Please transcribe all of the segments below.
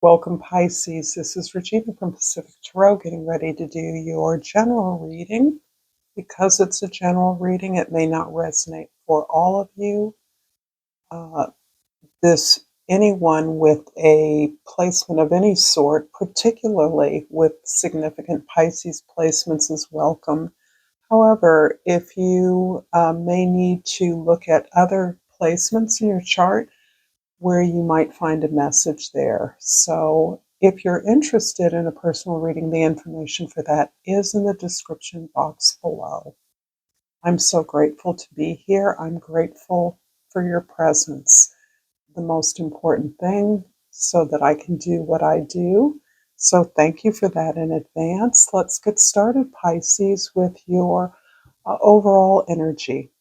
Welcome, Pisces. This is Regina from Pacific Tarot getting ready to do your general reading. Because it's a general reading, it may not resonate for all of you. Anyone with a placement of any sort, particularly with significant Pisces placements, is welcome. However, if you may need to look at other placements in your chart, where you might find a message there. So if you're interested in a personal reading, the information for that is in the description box below. I'm so grateful to be here. I'm grateful for your presence. The most important thing so that I can do what I do. So thank you for that in advance. Let's get started, Pisces, with your overall energy.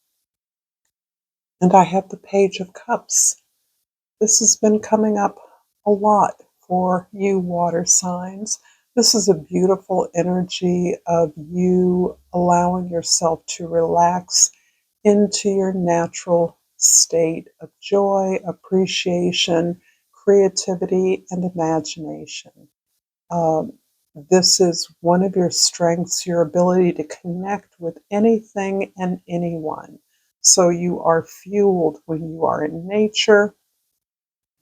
And I have the Page of Cups. This has been coming up a lot for you water signs. This is a beautiful energy of you allowing yourself to relax into your natural state of joy, appreciation, creativity, and imagination. This is one of your strengths, your ability to connect with anything and anyone. So you are fueled when you are in nature,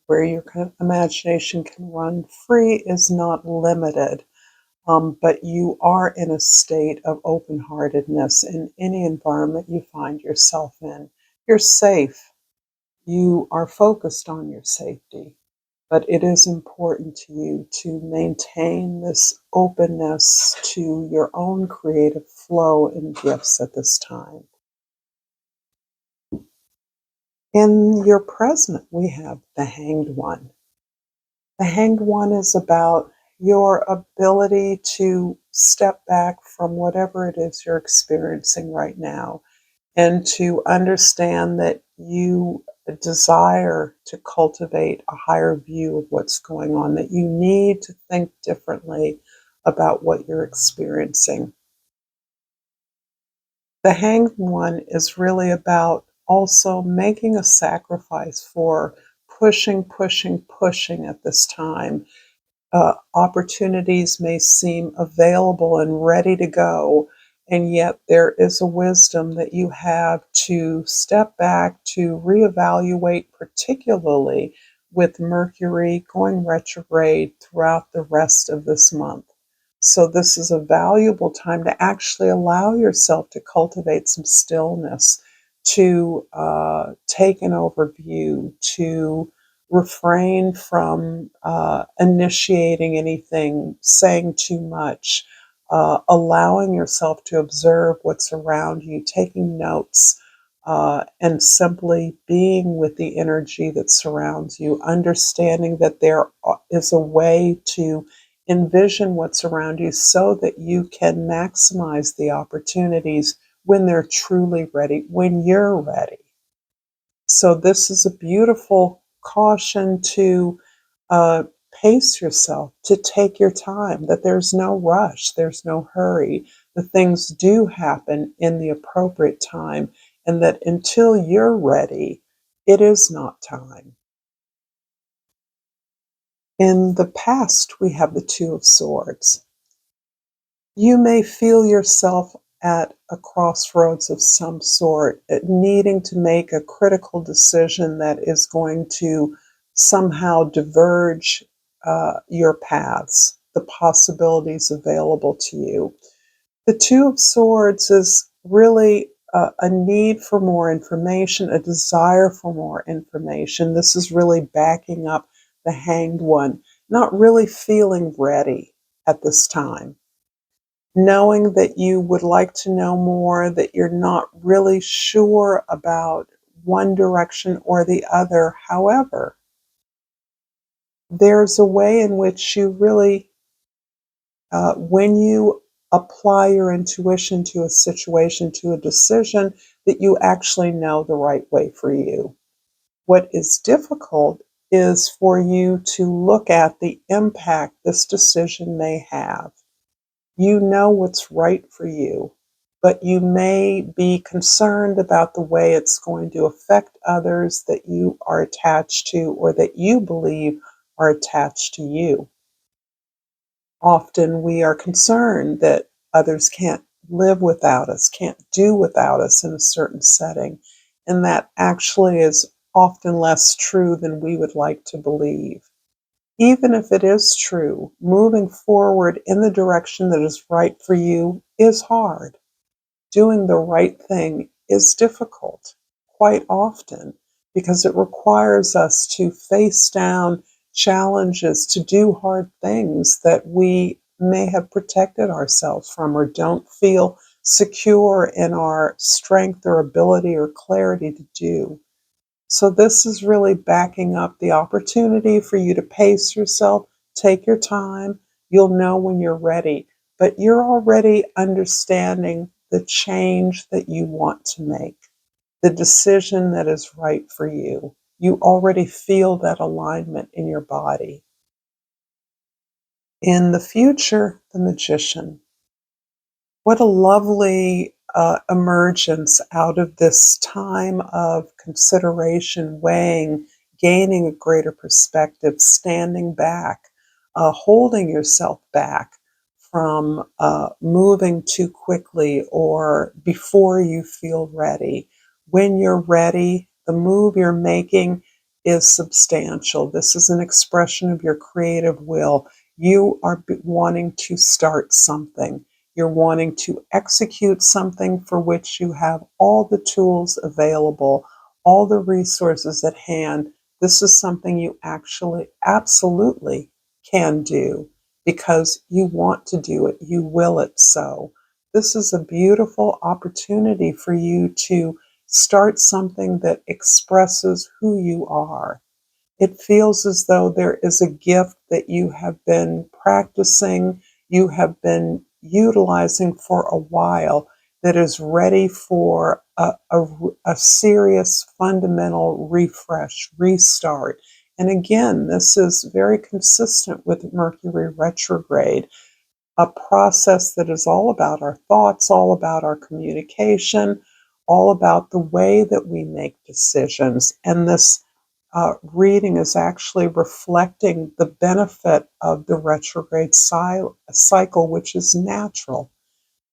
where your imagination can run free is not limited, but you are in a state of open-heartedness in any environment you find yourself in. You're safe. You are focused on your safety, but it is important to you to maintain this openness to your own creative flow and gifts at this time. In your present, we have the Hanged One. The Hanged One is about your ability to step back from whatever it is you're experiencing right now and to understand that you desire to cultivate a higher view of what's going on, that you need to think differently about what you're experiencing. The Hanged One is really about also making a sacrifice for pushing at this time. Opportunities may seem available and ready to go, and yet there is a wisdom that you have to step back, to reevaluate, particularly with Mercury going retrograde throughout the rest of this month. So this is a valuable time to actually allow yourself to cultivate some stillness, to take an overview, to refrain from initiating anything, saying too much, allowing yourself to observe what's around you, taking notes, and simply being with the energy that surrounds you, understanding that there is a way to envision what's around you so that you can maximize the opportunities when they're truly ready, when you're ready. So this is a beautiful caution to uh, pace yourself, to take your time, that there's no rush, there's no hurry. The things do happen in the appropriate time, and that until you're ready, it is not time. In the past, we have the Two of Swords. You may feel yourself at a crossroads of some sort, needing to make a critical decision that is going to somehow diverge your paths, the possibilities available to you. The Two of Swords is really a need for more information, a desire for more information. This is really backing up the Hanged One, not really feeling ready at this time, knowing that you would like to know more, that you're not really sure about one direction or the other. However, there's a way in which you really, when you apply your intuition to a situation, to a decision, that you actually know the right way for you. What is difficult is for you to look at the impact this decision may have. You know what's right for you, but you may be concerned about the way it's going to affect others that you are attached to or that you believe are attached to you. Often we are concerned that others can't live without us, can't do without us in a certain setting, and that actually is often less true than we would like to believe. Even if it is true, moving forward in the direction that is right for you is hard. Doing the right thing is difficult quite often because it requires us to face down challenges, to do hard things that we may have protected ourselves from or don't feel secure in our strength or ability or clarity to do. So, this is really backing up the opportunity for you to pace yourself, take your time. You'll know when you're ready, but you're already understanding the change that you want to make, the decision that is right for you. You already feel that alignment in your body. In the future, the magician. What a lovely emergence out of this time of consideration, weighing, gaining a greater perspective, standing back, holding yourself back from moving too quickly or before you feel ready. When you're ready, the move you're making is substantial. This is an expression of your creative will. You are wanting to start something. You're wanting to execute something for which you have all the tools available, all the resources at hand. This is something you actually absolutely can do because you want to do it, you will it so. This is a beautiful opportunity for you to start something that expresses who you are. It feels as though there is a gift that you have been practicing, you have been utilizing for a while that is ready for a serious fundamental refresh, restart. And again, this is very consistent with Mercury retrograde, a process that is all about our thoughts, all about our communication, all about the way that we make decisions. And this reading is actually reflecting the benefit of the retrograde cycle, which is natural.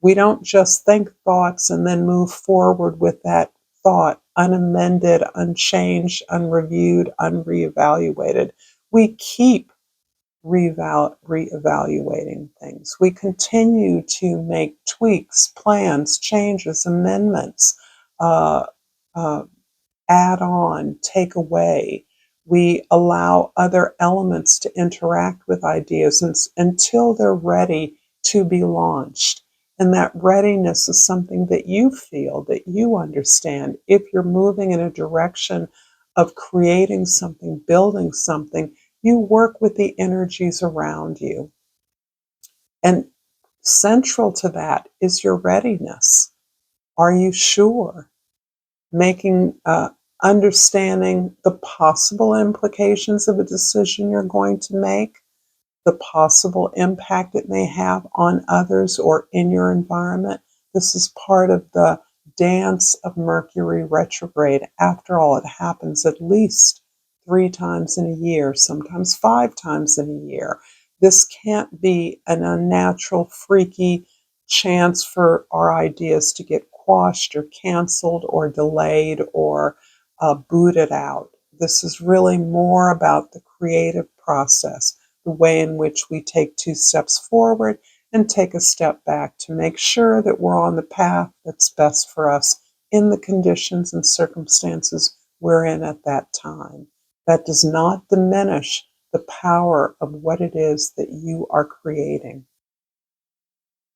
We don't just think thoughts and then move forward with that thought unamended, unchanged, unreviewed, unreevaluated. We keep reevaluating things. We continue to make tweaks, plans, changes, amendments, uh, uh, add on, take away. We allow other elements to interact with ideas until they're ready to be launched. And that readiness is something that you feel, that you understand. If you're moving in a direction of creating something, building something, you work with the energies around you. And central to that is your readiness. Are you sure? Making understanding the possible implications of a decision you're going to make, the possible impact it may have on others or in your environment. This is part of the dance of Mercury retrograde. After all, it happens at least 3 times in a year, sometimes 5 times in a year. This can't be an unnatural, freaky chance for our ideas to get quashed or canceled or delayed or booted out. This is really more about the creative process, the way in which we take 2 steps forward and take a step back to make sure that we're on the path that's best for us in the conditions and circumstances we're in at that time. That does not diminish the power of what it is that you are creating,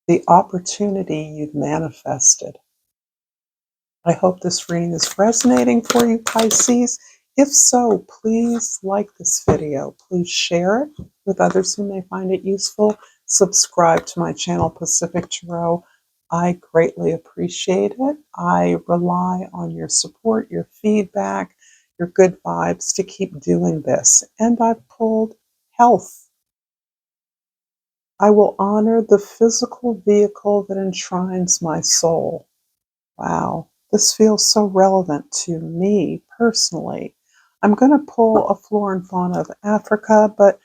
the opportunity you've manifested. I hope this reading is resonating for you, Pisces. If so, please like this video. Please share it with others who may find it useful. Subscribe to my channel, Pacific Tarot. I greatly appreciate it. I rely on your support, your feedback, your good vibes to keep doing this. And I've pulled health. I will honor the physical vehicle that enshrines my soul. Wow, this feels so relevant to me personally. I'm going to pull a flora and fauna of Africa, but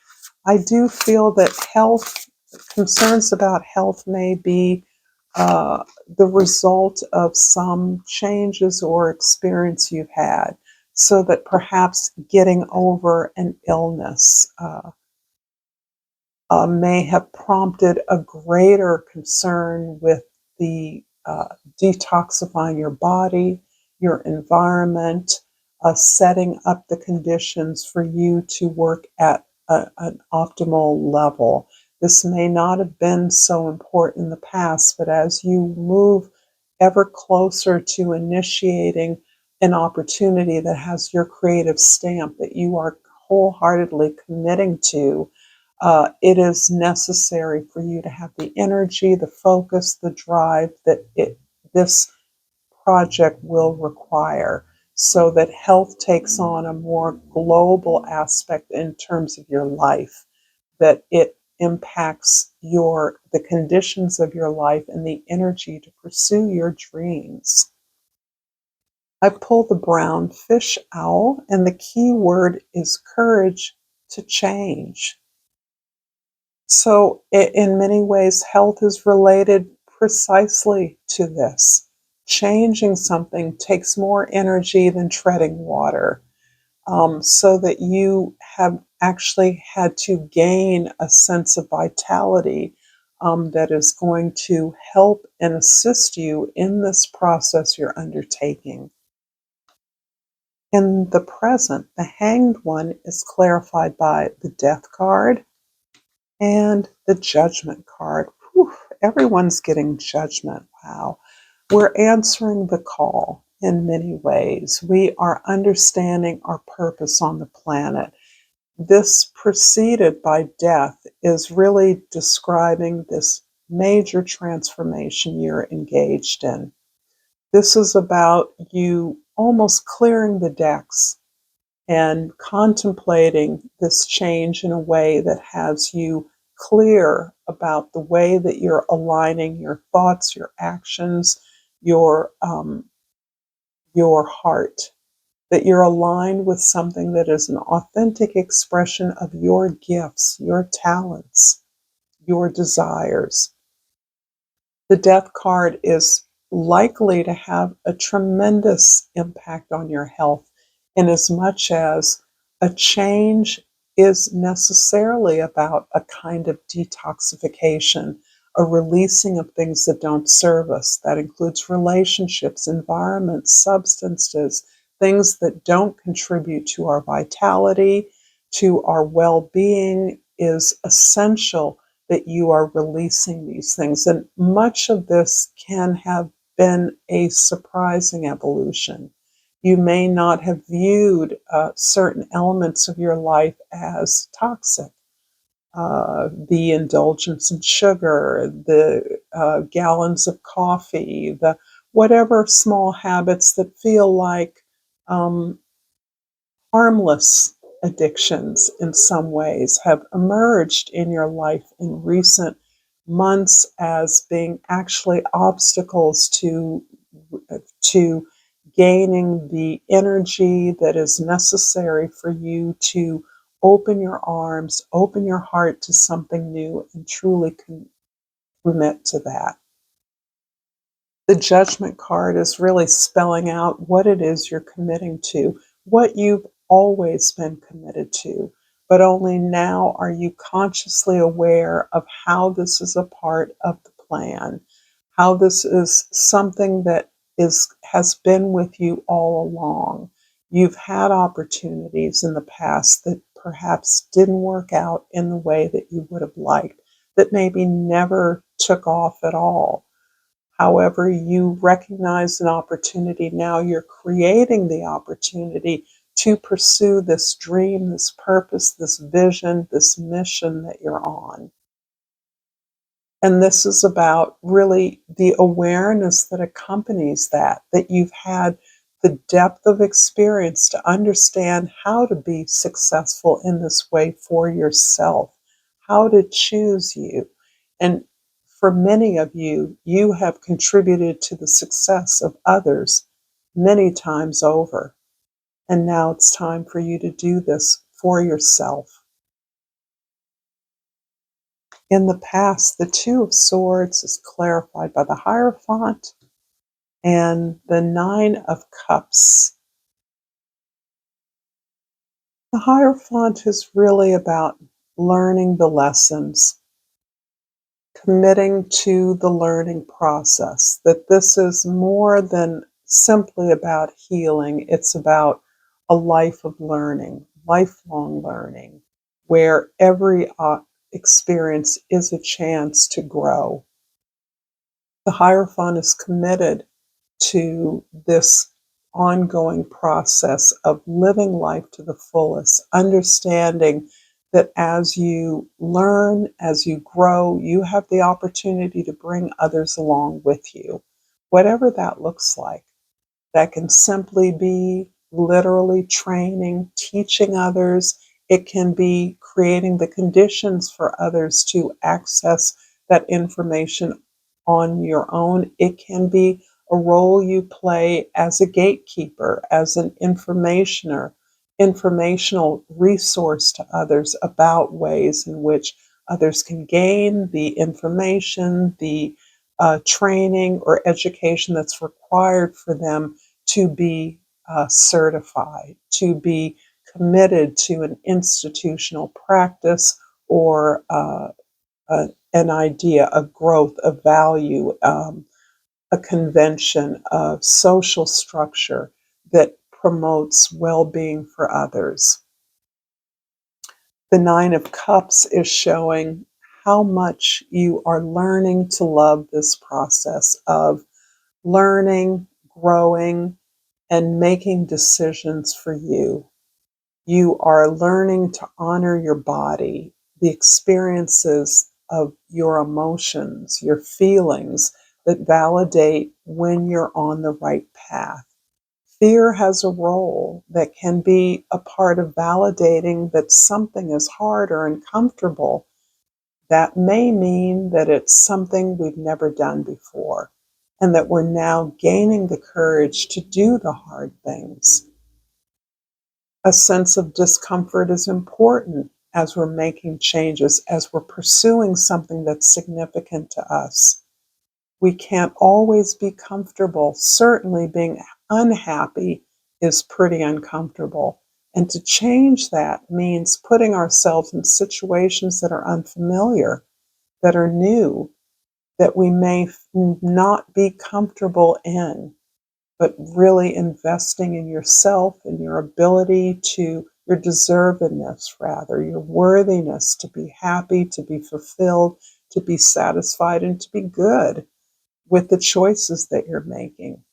I do feel that concerns about health may be the result of some changes or experience you've had, so that perhaps getting over an illness may have prompted a greater concern with the detoxifying your body, your environment, setting up the conditions for you to work at an optimal level. This may not have been so important in the past, but as you move ever closer to initiating an opportunity that has your creative stamp that you are wholeheartedly committing to, it is necessary for you to have the energy, the focus, the drive that this project will require, so that health takes on a more global aspect in terms of your life, that it impacts the conditions of your life and the energy to pursue your dreams. I pull the brown fish owl, and the key word is courage to change. So, in many ways, health is related precisely to this. Changing something takes more energy than treading water, so that you have actually had to gain a sense of vitality that is going to help and assist you in this process you're undertaking. In the present, the hanged one is clarified by the death card and the judgment card. Whew, everyone's getting judgment. Wow. We're answering the call in many ways. We are understanding our purpose on the planet. This preceded by death is really describing this major transformation you're engaged in. This is about you almost clearing the decks and contemplating this change in a way that has you clear about the way that you're aligning your thoughts, your actions, your heart, that you're aligned with something that is an authentic expression of your gifts, your talents, your desires. The death card is likely to have a tremendous impact on your health, in as much as a change is necessarily about a kind of detoxification, a releasing of things that don't serve us. That includes relationships, environments, substances, things that don't contribute to our vitality, to our well being, is essential that you are releasing these things. And much of this can have been a surprising evolution. You may not have viewed certain elements of your life as toxic. The indulgence in sugar, the gallons of coffee, the whatever small habits that feel like um, harmless addictions in some ways have emerged in your life in recent months as being actually obstacles to gaining the energy that is necessary for you to open your arms, open your heart to something new, and truly commit to that. The judgment card is really spelling out what it is you're committing to, what you've always been committed to, but only now are you consciously aware of how this is a part of the plan, how this is something that has been with you all along. You've had opportunities in the past that perhaps didn't work out in the way that you would have liked, that maybe never took off at all. However, you recognize an opportunity now, you're creating the opportunity to pursue this dream, this purpose, this vision, this mission that you're on. And this is about really the awareness that accompanies that you've had the depth of experience to understand how to be successful in this way for yourself, how to choose you. And for many of you, you have contributed to the success of others many times over. And now it's time for you to do this for yourself. In the past, the Two of Swords is clarified by the Hierophant and the Nine of Cups. The Hierophant is really about learning the lessons, committing to the learning process, that this is more than simply about healing. It's about a life of learning, lifelong learning, where every experience is a chance to grow. The Hierophant is committed to this ongoing process of living life to the fullest, understanding that as you learn, as you grow, you have the opportunity to bring others along with you, whatever that looks like. That can simply be literally training, teaching others. It can be creating the conditions for others to access that information on your own. It can be a role you play as a gatekeeper, as an informational resource to others about ways in which others can gain the information, the training or education that's required for them to be certified, to be committed to an institutional practice or an idea, a growth, a value, a convention, a social structure that promotes well being for others. The Nine of Cups is showing how much you are learning to love this process of learning, growing, and making decisions for you. You are learning to honor your body, the experiences of your emotions, your feelings that validate when you're on the right path. Fear has a role that can be a part of validating that something is hard or uncomfortable. That may mean that it's something we've never done before and that we're now gaining the courage to do the hard things. A sense of discomfort is important as we're making changes, as we're pursuing something that's significant to us. We can't always be comfortable. Certainly, being unhappy is pretty uncomfortable. And to change that means putting ourselves in situations that are unfamiliar, that are new, that we may not be comfortable in, but really investing in yourself and your ability to, your deservedness rather, your worthiness to be happy, to be fulfilled, to be satisfied, and to be good with the choices that you're making.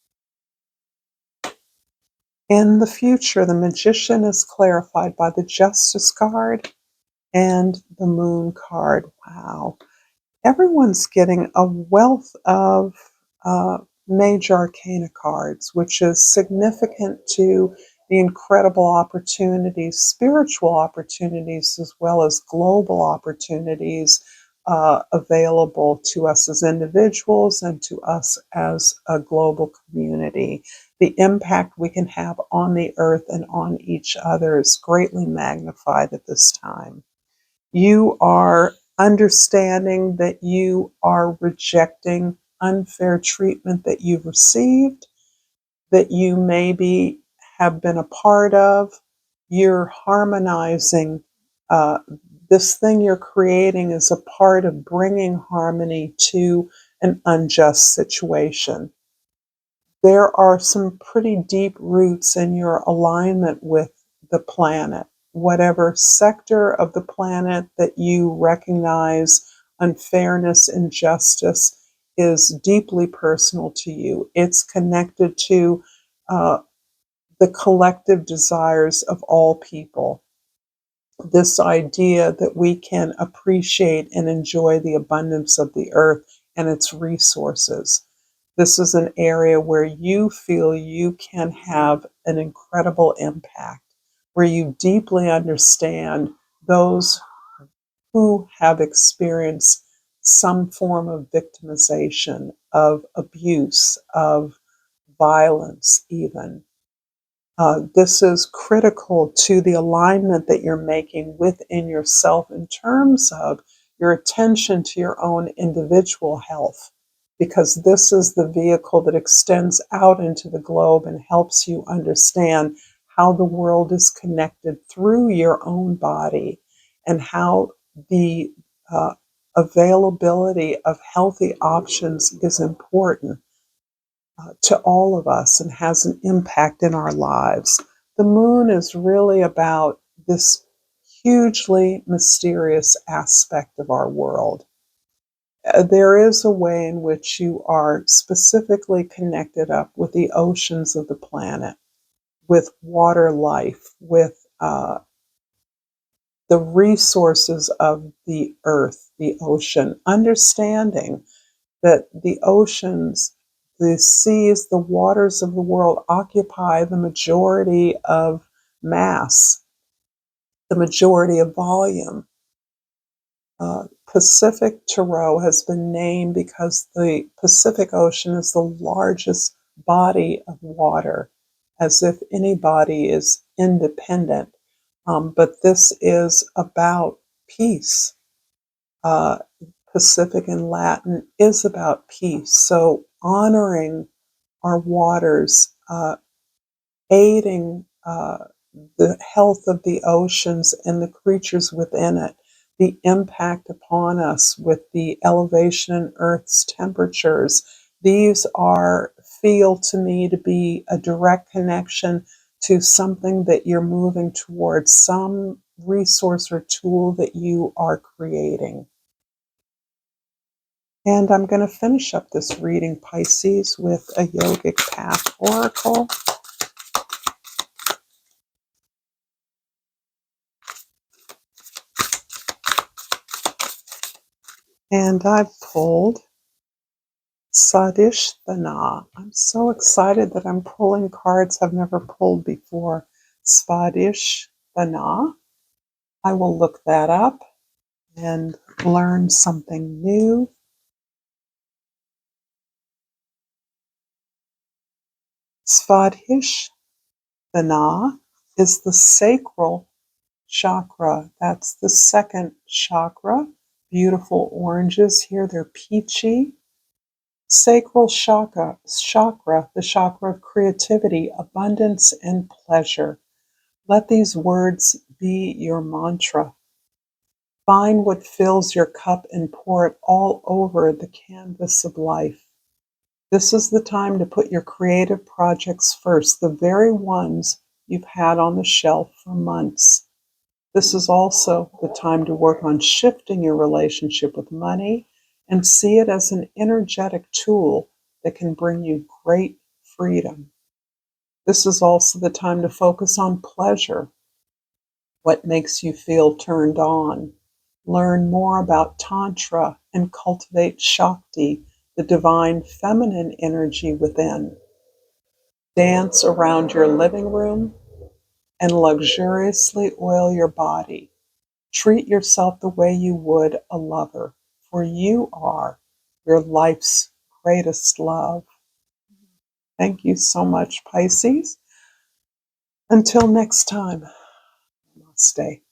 In the future, the Magician is clarified by the Justice card and the Moon card. Wow. Everyone's getting a wealth of major arcana cards, which is significant to the incredible opportunities, spiritual opportunities, as well as global opportunities available to us as individuals and to us as a global community. The impact we can have on the earth and on each other is greatly magnified at this time. You are understanding that you are rejecting unfair treatment that you've received, that you maybe have been a part of. You're harmonizing. Uh, this thing you're creating is a part of bringing harmony to an unjust situation. There are some pretty deep roots in your alignment with the planet. Whatever sector of the planet that you recognize unfairness, injustice is deeply personal to you. It's connected to uh, the collective desires of all people. This idea that we can appreciate and enjoy the abundance of the earth and its resources. This is an area where you feel you can have an incredible impact, where you deeply understand those who have experienced some form of victimization, of abuse, of violence, even. This is critical to the alignment that you're making within yourself in terms of your attention to your own individual health, because this is the vehicle that extends out into the globe and helps you understand how the world is connected through your own body and how the uh, availability of healthy options is important to all of us and has an impact in our lives. The moon is really about this hugely mysterious aspect of our world. There is a way in which you are specifically connected up with the oceans of the planet, with water life, with the resources of the earth, the ocean, understanding that the oceans, the seas, the waters of the world occupy the majority of mass, the majority of volume. Pacific Tarot has been named because the Pacific Ocean is the largest body of water, as if any body is independent. But this is about peace. Uh, Pacific in Latin is about peace. So honoring our waters, aiding the health of the oceans and the creatures within it, the impact upon us with the elevation in Earth's temperatures. These are feel to me to be a direct connection to something that you're moving towards, some resource or tool that you are creating. And I'm going to finish up this reading, Pisces, with a yogic path oracle. And I've pulled Svadhisthana. I'm so excited that I'm pulling cards I've never pulled before. Svadhisthana. I will look that up and learn something new. Svadhisthana is the sacral chakra. That's the second chakra. Beautiful oranges here. They're peachy. Sacral chakra, the chakra of creativity, abundance, and pleasure. Let these words be your mantra. Find what fills your cup and pour it all over the canvas of life. This is the time to put your creative projects first, the very ones you've had on the shelf for months. This is also the time to work on shifting your relationship with money and see it as an energetic tool that can bring you great freedom. This is also the time to focus on pleasure, what makes you feel turned on. Learn more about Tantra and cultivate Shakti, the divine feminine energy within. Dance around your living room and luxuriously oil your body. Treat yourself the way you would a lover, for you are your life's greatest love. Thank you so much, Pisces. Until next time, namaste.